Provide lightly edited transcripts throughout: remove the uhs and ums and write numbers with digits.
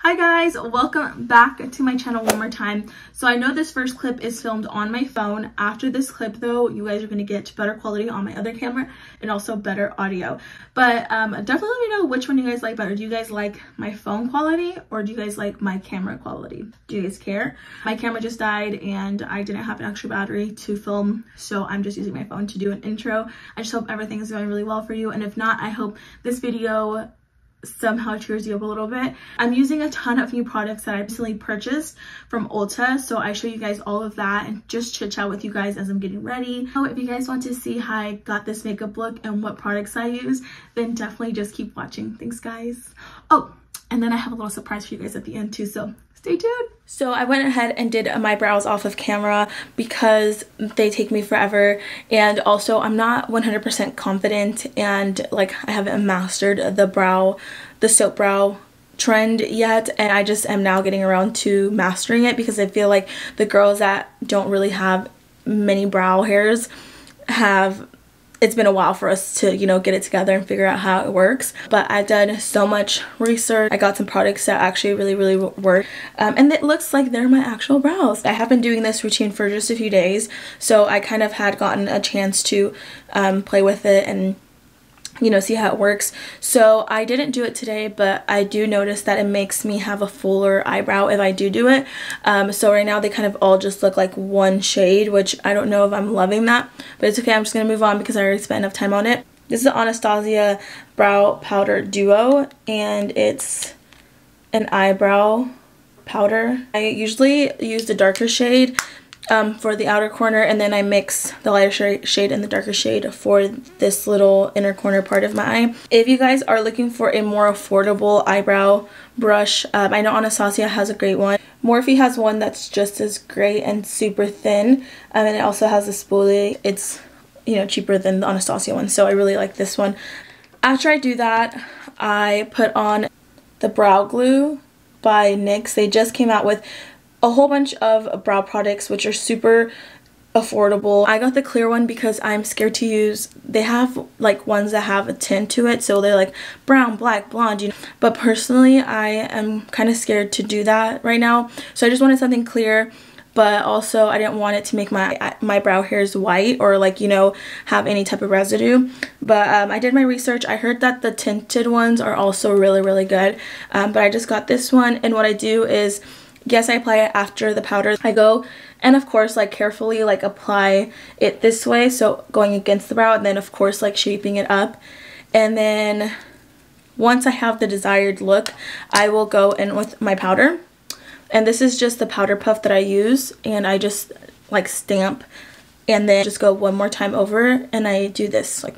Hi guys, welcome back to my channel one more time. So I know this first clip is filmed on my phone. After this clip though, you guys are going to get better quality on my other camera and also better audio. But definitely let me know which one you guys like better. Do you guys like my phone quality or do you guys like my camera quality? Do you guys care? My camera just died and I didn't have an extra battery to film, so I'm just using my phone to do an intro. I just hope everything is going really well for you, and if not, I hope this video somehow cheers you up a little bit. I'm using a ton of new products that I recently purchased from Ulta, so I show you guys all of that and just chit chat with you guys as I'm getting ready. So if you guys want to see how I got this makeup look and what products I use, then definitely just keep watching. Thanks guys. Oh, and then I have a little surprise for you guys at the end too, so stay tuned. So I went ahead and did my brows off of camera because they take me forever, and also I'm not 100% confident and like I haven't mastered the soap brow trend yet, and I just am now getting around to mastering it because I feel like the girls that don't really have many brow hairs it's been a while for us to, you know, get it together and figure out how it works. But I've done so much research. I got some products that actually really work, and it looks like they're my actual brows. I have been doing this routine for just a few days, so I kind of had gotten a chance to play with it and, you know, see how it works. So I didn't do it today, but I do notice that it makes me have a fuller eyebrow if I do it. So right now they kind of all just look like one shade, which I don't know if I'm loving that, but it's okay. I'm just gonna move on because I already spent enough time on it. This is the Anastasia Brow Powder Duo, and it's an eyebrow powder. I usually use the darker shade for the outer corner, and then I mix the lighter shade and the darker shade for this little inner corner part of my eye. If you guys are looking for a more affordable eyebrow brush, I know Anastasia has a great one. Morphe has one that's just as great and super thin, and it also has a spoolie. It's, you know, cheaper than the Anastasia one, so I really like this one. After I do that, I put on the brow glue by NYX. They just came out with a whole bunch of brow products which are super affordable. I got the clear one because I'm scared to use, they have like ones that have a tint to it, so they're like brown, black, blonde, you know. But personally I am kind of scared to do that right now, so I just wanted something clear, but also I didn't want it to make my brow hairs white or, like, you know, have any type of residue. But I did my research. I heard that the tinted ones are also really good, but I just got this one, and what I do is, yes, I apply it after the powder. I go and of course like carefully like apply it this way, so going against the brow, and then of course like shaping it up. And then once I have the desired look, I will go in with my powder. And this is just the powder puff that I use, and I just like stamp and then just go one more time over, and I do this like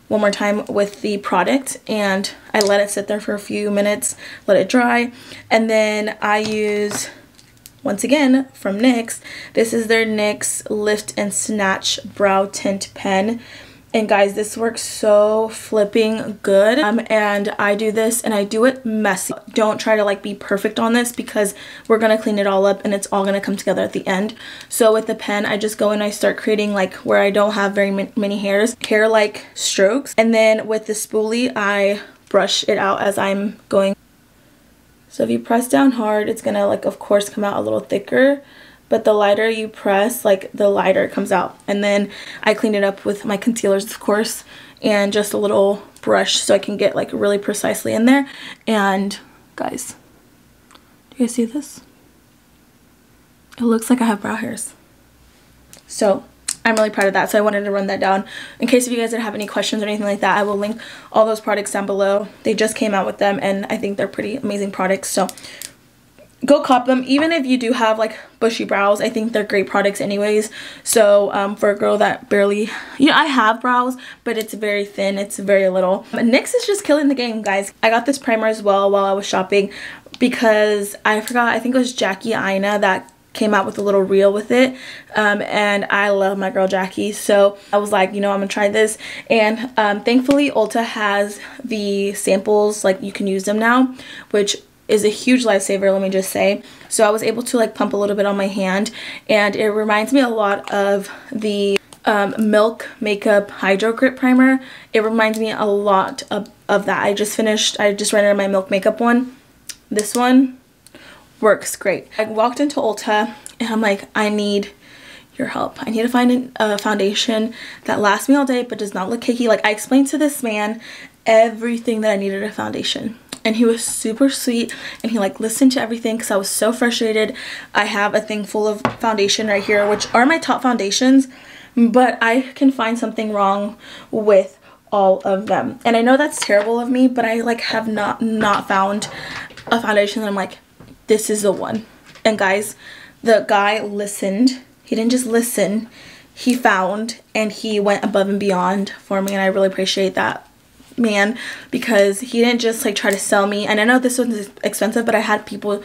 one more time with the product, and I let it sit there for a few minutes, let it dry. And then I use, once again from NYX, this is their NYX Lift and Snatch Brow Tint Pen. And guys, this works so flipping good, and I do this and I do it messy. Don't try to like be perfect on this because we're gonna clean it all up and it's all gonna come together at the end. So with the pen, I just go and I start creating like where I don't have very many hairs, hair-like strokes. And then with the spoolie, I brush it out as I'm going. So if you press down hard, it's gonna like of course come out a little thicker, but the lighter you press, like the lighter it comes out. And then I clean it up with my concealers, of course, and just a little brush so I can get like really precisely in there. And guys, do you guys see this? It looks like I have brow hairs. So I'm really proud of that, so I wanted to run that down. In case if you guys didn't have any questions or anything like that, I will link all those products down below. They just came out with them and I think they're pretty amazing products, so go cop them. Even if you do have like bushy brows, I think they're great products anyways. So for a girl that barely, you know, I have brows, but it's very thin, it's very little. NYX is just killing the game, guys. I got this primer as well while I was shopping because I forgot, I think it was Jackie Aina that came out with a little reel with it, and I love my girl Jackie, so I was like, you know, I'm gonna try this. And thankfully Ulta has the samples, like you can use them now, which is a huge lifesaver, let me just say. So I was able to like pump a little bit on my hand, and it reminds me a lot of the Milk Makeup Hydro Grip Primer. It reminds me a lot of that. I just ran out of my Milk Makeup one, This one works great. I walked into Ulta and I'm like, I need your help. I need to find a foundation that lasts me all day but does not look cakey. Like, I explained to this man everything that I needed a foundation, and he was super sweet, and he like listened to everything because I was so frustrated. I have a thing full of foundation right here, which are my top foundations, but I can find something wrong with all of them, and I know that's terrible of me, but I like have not found a foundation that I'm like, this is the one. And guys, the guy listened. He didn't just listen, he found, and he went above and beyond for me, and I really appreciate that man, because he didn't just like try to sell me. And I know this one's expensive, but I've had people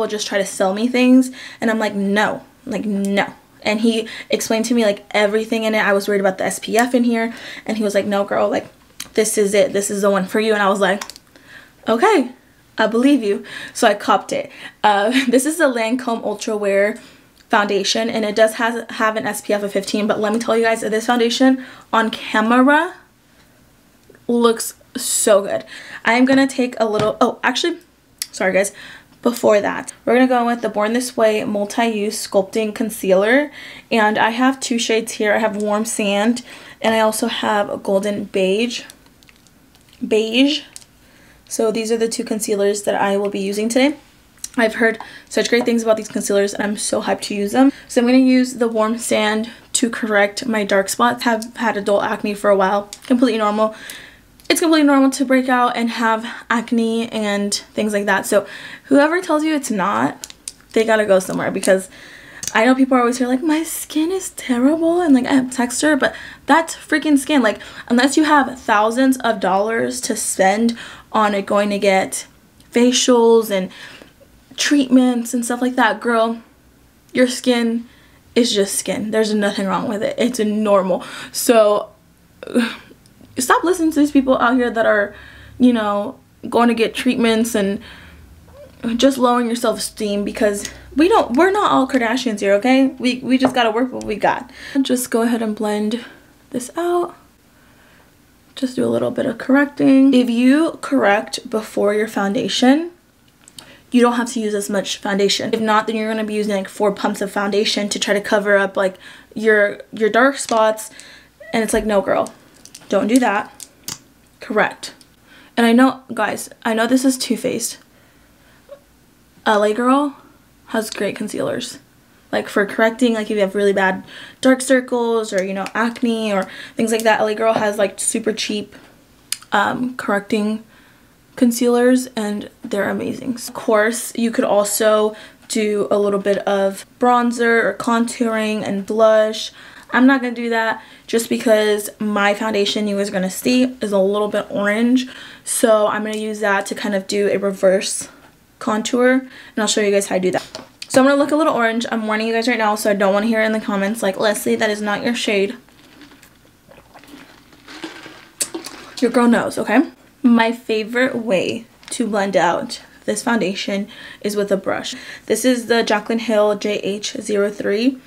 just try to sell me things, and I'm like, no, like, no. And he explained to me like everything in it. I was worried about the SPF in here, and he was like, no girl, like, this is it, this is the one for you. And I was like, okay, I believe you. So I copped it. This is the Lancome Ultra Wear foundation, and it does have an SPF of 15, but let me tell you guys that this foundation on camera looks so good. I'm gonna take a little, oh actually, sorry guys, before that, we're gonna go with the Born This Way multi-use sculpting concealer, and I have two shades here. I have Warm Sand, and I also have a Golden Beige. So these are the two concealers that I will be using today. I've heard such great things about these concealers, and I'm so hyped to use them. So I'm going to use the Warm Sand to correct my dark spots. Have had adult acne for a while. Completely normal. It's completely normal to break out and have acne and things like that. So whoever tells you it's not, they gotta go somewhere, because I know people are always here like, my skin is terrible and like I have texture, but that's freaking skin. Like, unless you have thousands of dollars to spend on it, going to get facials and treatments and stuff like that, girl, your skin is just skin. There's nothing wrong with it. It's normal. So stop listening to these people out here that are, you know, going to get treatments and just lowering your self-esteem, because we're not all Kardashians here, okay? We just gotta work what we got. Just go ahead and blend this out. Just do a little bit of correcting. If you correct before your foundation, you don't have to use as much foundation. If not, then you're going to be using like 4 pumps of foundation to try to cover up like your dark spots, and it's like, no girl, don't do that. Correct. And I know, guys, I know this is two-faced. LA Girl has great concealers, like for correcting, like if you have really bad dark circles or, you know, acne or things like that. LA Girl has like super cheap correcting concealers, and they're amazing. Of course, you could also do a little bit of bronzer or contouring and blush. I'm not gonna do that just because my foundation, you guys are gonna see, is a little bit orange, so I'm gonna use that to kind of do a reverse contour, and I'll show you guys how I do that. So I'm gonna look a little orange. I'm warning you guys right now, so I don't want to hear in the comments like, Leslie, that is not your shade. Your girl knows, okay? My favorite way to blend out this foundation is with a brush. This is the Jaclyn Hill JH03.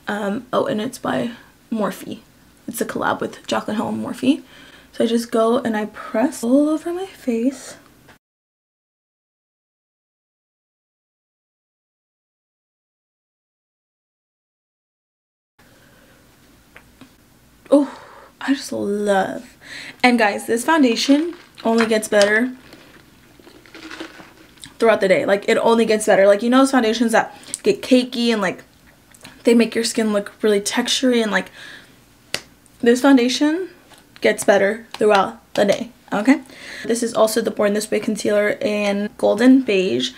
Oh, and it's by Morphe. It's a collab with Jaclyn Hill and Morphe. So I just go and I press all over my face. Oh, I just love. And guys, this foundation only gets better throughout the day. Like, it only gets better. Like, you know those foundations that get cakey and like they make your skin look really textury, and like this foundation gets better throughout the day, okay? This is also the Born This Way concealer in Golden Beige.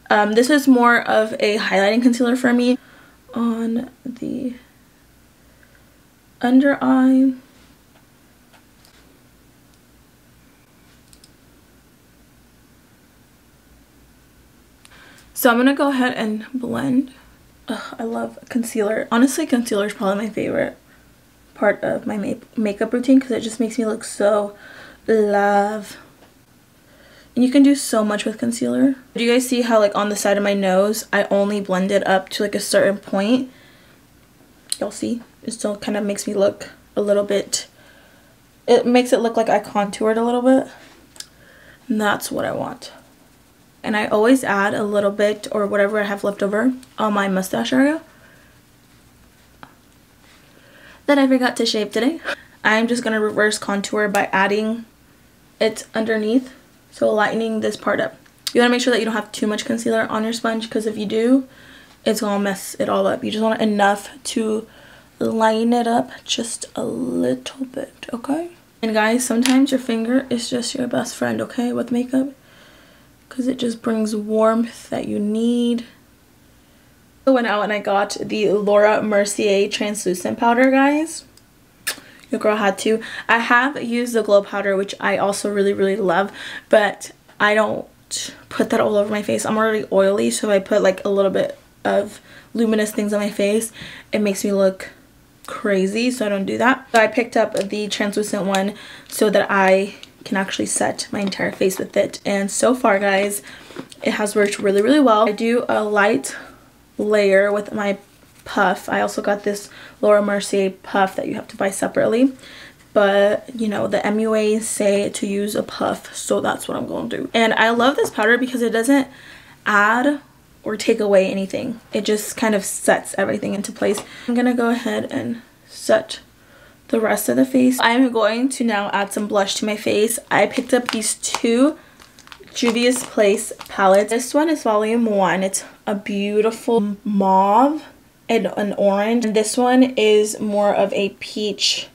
This is more of a highlighting concealer for me on the under eye. So I'm gonna go ahead and blend. Ugh, I love concealer. Honestly, concealer is probably my favorite part of my makeup routine, because it just makes me look so love. And you can do so much with concealer. Do you guys see how like on the side of my nose, I only blend it up to like a certain point? Y'all see? It still kind of makes me look a little bit, it makes it look like I contoured a little bit. And that's what I want. and I always add a little bit or whatever I have left over on my mustache area that I forgot to shave today. I'm just going to reverse contour by adding it underneath, so lightening this part up. You want to make sure that you don't have too much concealer on your sponge, because if you do, it's going to mess it all up. You just want enough to line it up just a little bit, okay? And guys, sometimes your finger is just your best friend, okay, with makeup, because it just brings warmth that you need. I went out and I got the Laura Mercier translucent powder, guys. Your girl had to. I have used the glow powder, which I also really love, but I don't put that all over my face. I'm already oily, so I put like a little bit of luminous things on my face. It makes me look crazy, so I don't do that. So I picked up the translucent one so that I can actually set my entire face with it, and so far, guys, it has worked really well. I do a light layer with my puff. I also got this Laura Mercier puff that you have to buy separately, but you know, the MUAs say to use a puff, so that's what I'm going to do. And I love this powder because it doesn't add or take away anything. It just kind of sets everything into place. I'm gonna go ahead and set the rest of the face. I'm going to now add some blush to my face. I picked up these two Juvia's Place palettes. This one is volume 1. It's a beautiful mauve and an orange, and this one is more of a peach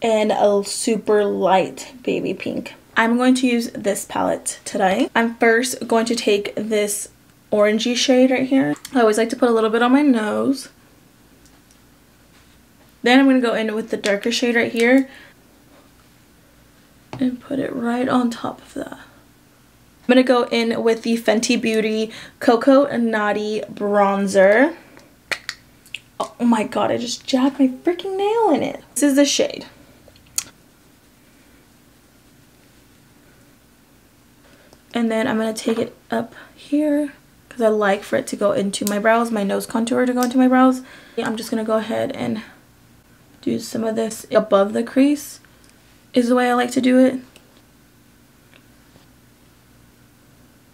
and a super light baby pink. I'm going to use this palette today. I'm first going to take this orangey shade right here. I always like to put a little bit on my nose. Then I'm going to go in with the darker shade right here and put it right on top of that. I'm going to go in with the Fenty Beauty Cocoa Naughty Bronzer. Oh my god, I just jabbed my freaking nail in it. This is the shade. And then I'm going to take it up here because I like for it to go into my brows, my nose contour to go into my brows. I'm just going to go ahead and do some of this above the crease is the way I like to do it.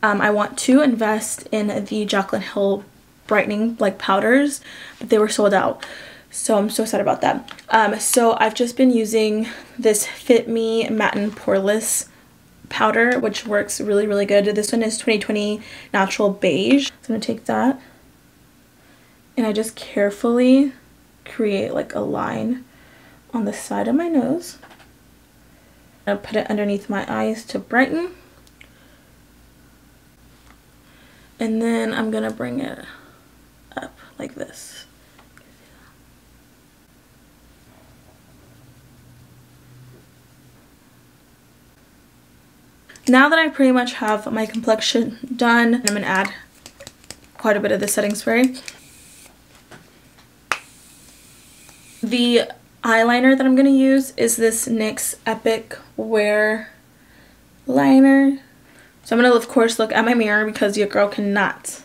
I want to invest in the Jaclyn Hill brightening like powders, but they were sold out, so I'm so sad about that. So I've just been using this Fit Me Matte and Poreless powder, which works really good. This one is 2020 Natural Beige. So I'm gonna take that and I just carefully create like a line on the side of my nose. I'll put it underneath my eyes to brighten, and then I'm gonna bring it up like this. Now that I pretty much have my complexion done, I'm gonna add quite a bit of the setting spray. The eyeliner that I'm gonna use is this NYX Epic Wear liner. So I'm gonna of course look at my mirror because your girl cannot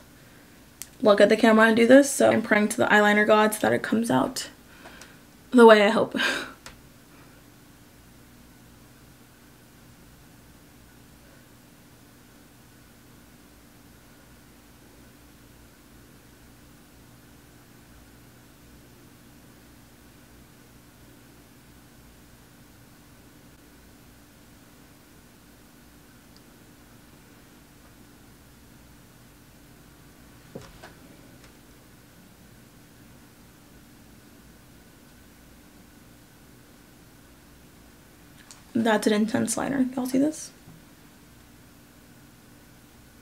look at the camera and do this, so I'm praying to the eyeliner gods that it comes out the way I hope. That's an intense liner. Y'all see this?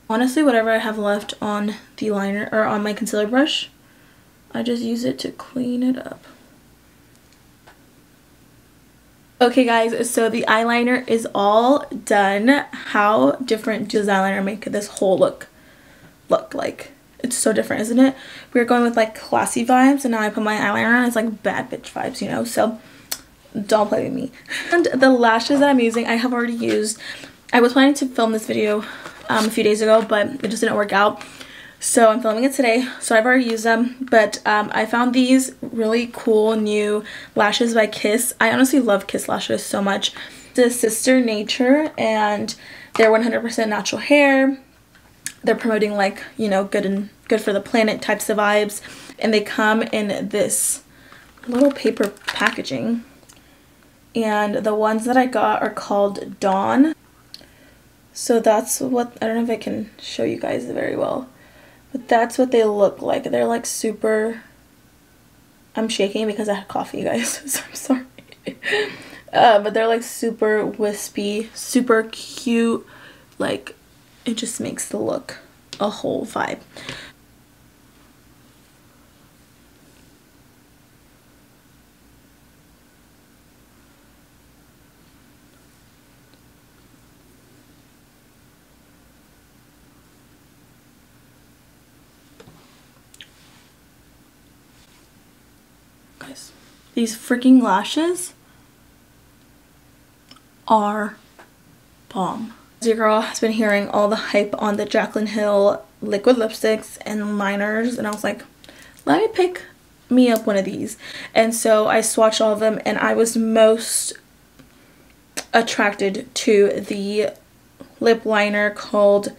Honestly, whatever I have left on the liner or on my concealer brush, I just use it to clean it up. Okay guys, so the eyeliner is all done. How different does eyeliner make this whole look like? It's so different, isn't it? We were going with like classy vibes, and now I put my eyeliner on, it's like bad bitch vibes, you know? So don't play with me. And the lashes that I'm using, I have already used. I was planning to film this video a few days ago, but it just didn't work out. So I'm filming it today. So I've already used them, but I found these really cool new lashes by Kiss. I honestly love Kiss lashes so much. This is Sister Nature, and they're 100% natural hair. they're promoting like, you know, good for the planet types of vibes. And they come in this little paper packaging. And the ones that I got are called Dawn. So that's what, I don't know if I can show you guys very well, but that's what they look like. They're like super, I'm shaking because I had coffee, you guys, so I'm sorry. But they're like super wispy, super cute, like it just makes the look a whole vibe. Guys, these freaking lashes are bomb. Your girl has been hearing all the hype on the Jaclyn Hill liquid lipsticks and liners, and I was like, let me pick me up one of these. And so I swatched all of them, and I was most attracted to the lip liner called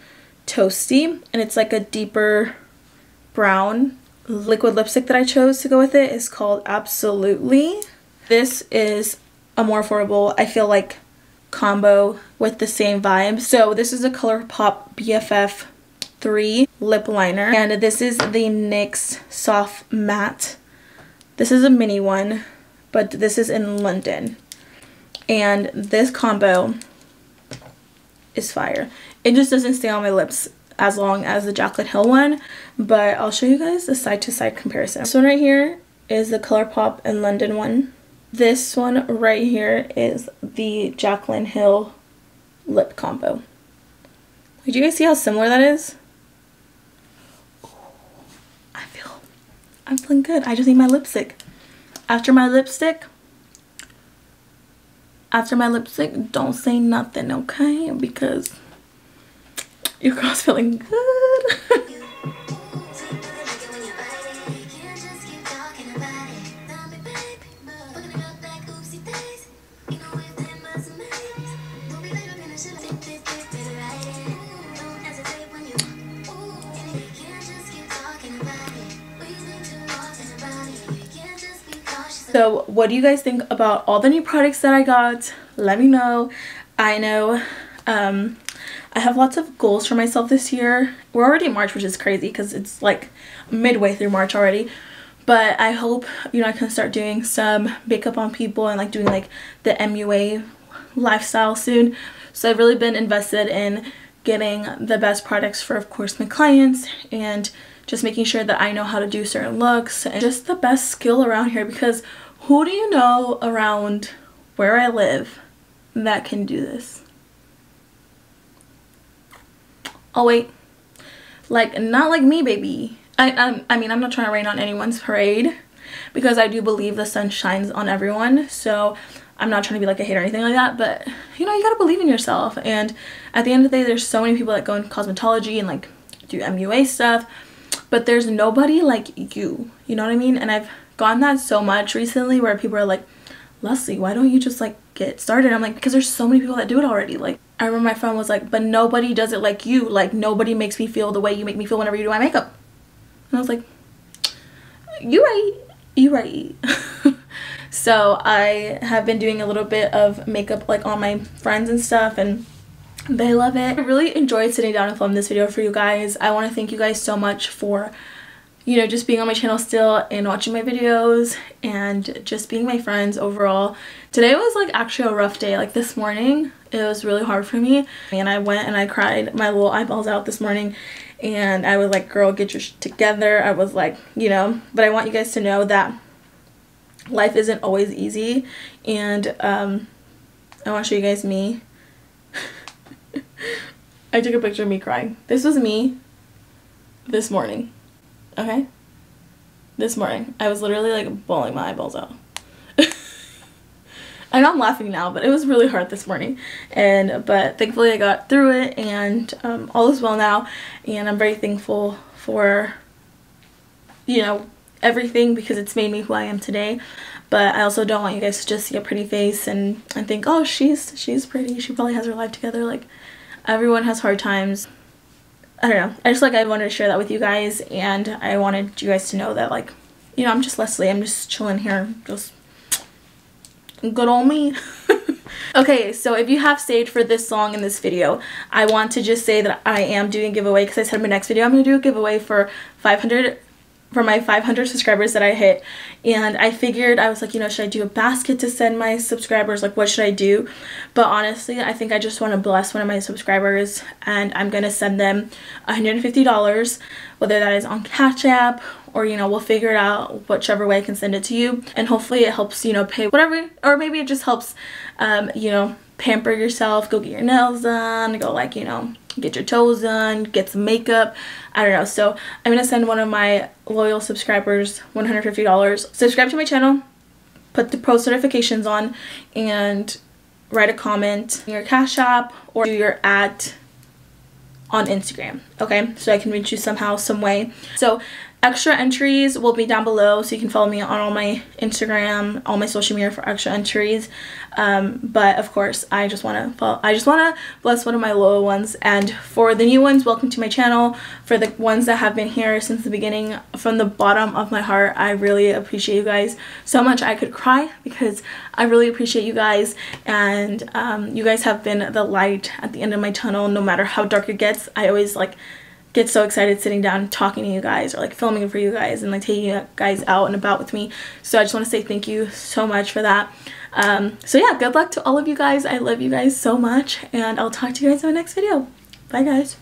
Toasty, and it's like a deeper brown. Liquid lipstick that I chose to go with it is called Absolutely. This is a more affordable, I feel like, combo with the same vibe. So this is a ColourPop BFF 3 lip liner, and this is the NYX Soft Matte. This is a mini one, but this is in London. And this combo is fire. It just doesn't stay on my lips as long as the Jaclyn Hill one, but I'll show you guys the side-to-side comparison. This one right here is the ColourPop in London one. This one right here is the Jaclyn Hill lip combo. Did you guys see how similar that is? I'm feeling good. I just need my lipstick. After my lipstick, don't say nothing, okay? Because your girl's feeling good. So what do you guys think about all the new products that I got? Let me know. I know I have lots of goals for myself this year. We're already in March, which is crazy because it's like midway through March already. But I hope, you know, I can start doing some makeup on people and like doing like the MUA lifestyle soon. So I've really been invested in getting the best products for, of course, my clients, and just making sure that I know how to do certain looks and just the best skill around here, because who do you know around where I live that can do this? Oh wait, like not like me, baby. I mean, I'm not trying to rain on anyone's parade, because I do believe the sun shines on everyone, so I'm not trying to be like a hater or anything like that, but you know, you gotta believe in yourself. And at the end of the day, there's so many people that go in cosmetology and like do MUA stuff, but there's nobody like you know what I mean? And I've gotten that so much recently where people are like, Leslie, why don't you just like get started? I'm like, because there's so many people that do it already. Like, I remember my friend was like, but nobody does it like you. Like, nobody makes me feel the way you make me feel whenever you do my makeup. And I was like, you right. So I have been doing a little bit of makeup like on my friends and stuff, and they love it. I really enjoyed sitting down and filming this video for you guys. I want to thank you guys so much for, you know, just being on my channel still and watching my videos and just being my friends overall. Today was like actually a rough day. Like this morning, it was really hard for me, and I went and I cried my little eyeballs out this morning, and I was like, girl, get your shit together. I was like, you know, but I want you guys to know that life isn't always easy, and I want to show you guys me. I took a picture of me crying. This was me this morning. Okay, this morning I was literally like bawling my eyeballs out. I know I'm laughing now, but it was really hard this morning, but thankfully I got through it, and all is well now, and I'm very thankful for, you know, everything, because it's made me who I am today. But I also don't want you guys to just see a pretty face and think, oh, she's pretty, she probably has her life together. Like, everyone has hard times. I don't know. I just like I wanted to share that with you guys, and I wanted you guys to know that, like, you know, I'm just Leslie. I'm just chilling here, just good old me. Okay, so if you have stayed for this long in this video, I want to just say that I am doing a giveaway, because I said in my next video I'm going to do a giveaway for 500 for my 500 subscribers that I hit. And I figured, I was like, you know, should I do a basket to send my subscribers? Like, what should I do? But honestly, I think I just want to bless one of my subscribers, and I'm going to send them $150, whether that is on Cash App, or, you know, we'll figure it out whichever way I can send it to you. And hopefully it helps, you know, pay whatever, or maybe it just helps, you know, pamper yourself, go get your nails done, go, like, you know, get your toes done, get some makeup, I don't know. So I'm gonna send one of my loyal subscribers $150. Subscribe to my channel, put the post notifications on, and write a comment, your Cash App or your @ on Instagram, okay? So I can reach you somehow, some way. So extra entries will be down below, so you can follow me on all my Instagram, all my social media for extra entries. But of course, I just want to bless one of my loyal ones. And for the new ones, welcome to my channel. For the ones that have been here since the beginning, from the bottom of my heart, I really appreciate you guys so much. I could cry because I really appreciate you guys, and you guys have been the light at the end of my tunnel. No matter how dark it gets, I always like get so excited sitting down talking to you guys, or like filming for you guys, and like taking you guys out and about with me. So I just want to say thank you so much for that. So yeah, good luck to all of you guys. I love you guys so much, and I'll talk to you guys in my next video. Bye guys.